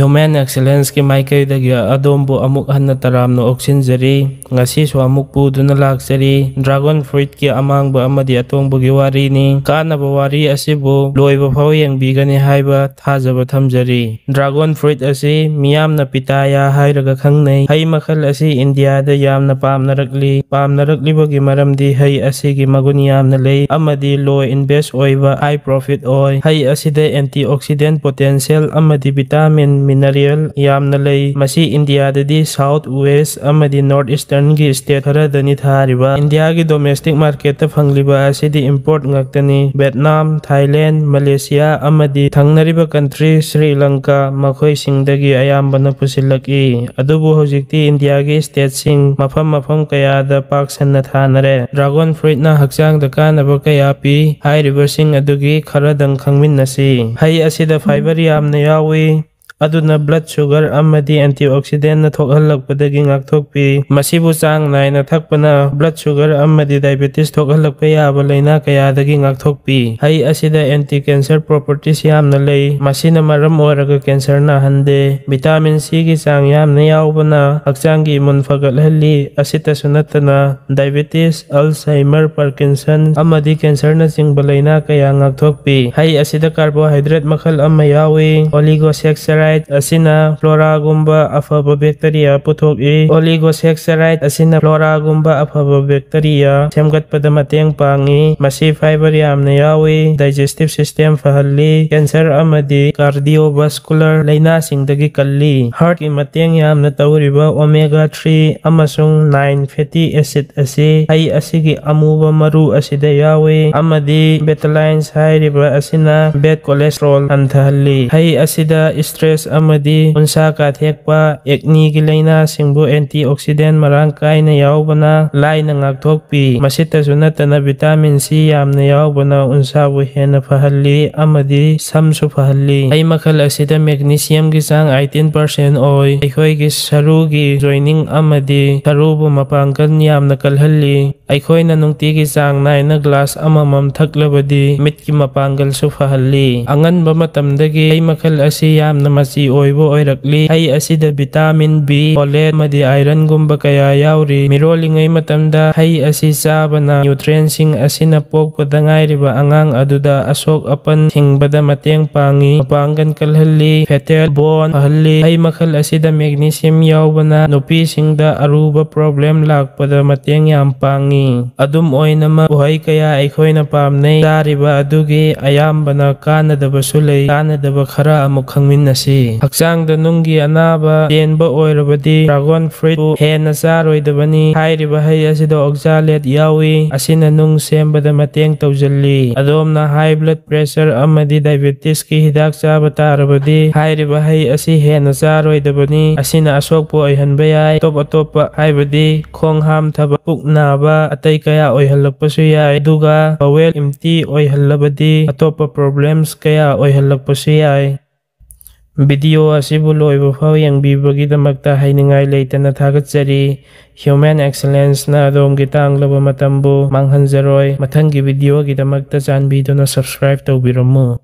Human Excellence ki maikaydagi adombo amuk hanna taramno oksinjari ngasiso amuk puduna laksari dragon fruit ki amangba amadi atongbo gi wari ni kanaba wari asibo loiba phaw yengbigani haiba thajaba thamjari. Dragon fruit asi miyamna pitaya hairaga khangnai hai makhal asi India da yamna pamnaraklibogi maramdi hai asigi magun yamna lei amadi low invest oiba high profit oi hai asida antioxidant potential amadi vitamin mineral yamna lei masi India dadi south west amadi north eastern gi state haradani thariba India gi domestic market ta phangliba asidi import ngaktani Vietnam Thailand Malaysia amadi thangnariba country Sri Lanka makhoi singdagi ayambana pusilaki adubu hojikti India gi state sing mafam kaya da pak sanna thanare. Dragon fruit na hakchang da kanaba kaya pi hai reversing adugi kharadang khangmin nasi hai asida fiber yamna yawi aduna blood sugar amadi antioxidant na thokhalakpadagi ngakthokpi masibu chang naina thakpana blood sugar amadi diabetes thokhalakpa yaba laina kayadagi ngakthokpi hai asida anti cancer properties yamna lei masina maram oraga cancer na hande vitamin C gi chang yamna yawbana hakchang gi immune fagalhalli asita sunatana diabetes alzheimer parkinson amadi cancer na chingba laina kaya ngakthokpi hai asida carbohydrate makhal amma yawi oligosaccharide asina flora gumba afaba bacteria puthok oligosaccharide asina flora gumba afaba bacteria semgatpada mateng pangi masi fiber yamna yawi digestive system fahalli cancer amadi cardiovascular laina singdagi kalli heart ki mateng yamna tawriba omega 3 amasung 9 fatty acid asi hai asigi amuba maru asida yawi amadi betalains hairiba asina bad cholesterol anthalli hai asida stress amadi unsa ka thekpa acne gi laina singbu antioxidant marang kaina yawbana laina ngakthokpi masita sunatana vitamin C yamna yawbana unsa bu hena fahalli amadi samsu fahalli ai makhal asida magnesium gi chang 18% oi akhoi gi saru gi joining amadi sarubu mapangkan yamna kalhalli akhoi na nungti gi chang naina glass amamam thaklabadi mit ki mapangal su fahalli angan ba matamdagi ai makhal asi yamna machi oibo oirakli hai asida vitamin B folate madi iron gumba kaya yauri mirolingai matamda hai asi sabana nutrients sing asina pokpada ngairiba angang aduda asok apan hingbada mateng pangi mapanggan kalhalli fetal bone halli hai makhal asida magnesium yawbana nupi singda aruba problem lakpada mateng yam pangi adum oinama buhai kaya aikhoina pamnei dariba adugi ayambana kanadaba sulei kanadaba khara amuk khangmin nasi hakchang da nunggi anaba denba oirabadi dragon fruit hena charoidabani hairiba hai asida oxalate yawi asina nung sembada mateng tawjalli adomna high blood pressure amadi diabetes ki hidak chaba tarabadi hairiba hai asi hena charoidabani asina asokpo oihanba yai topa haibadi khong ham thaba puk naba atai kaya oihalakpasu yai duga bowel empty oihallabadi atopa problems kaya oihalakpasu yai. Video asibu loiba phaw yengbibagidamagta hainingai leitana thagatsari Human Excellence na adomgi tanglaba matambu manghanjaroi mathanggi video gidamagta chanbiduna subscribe tawbiramu.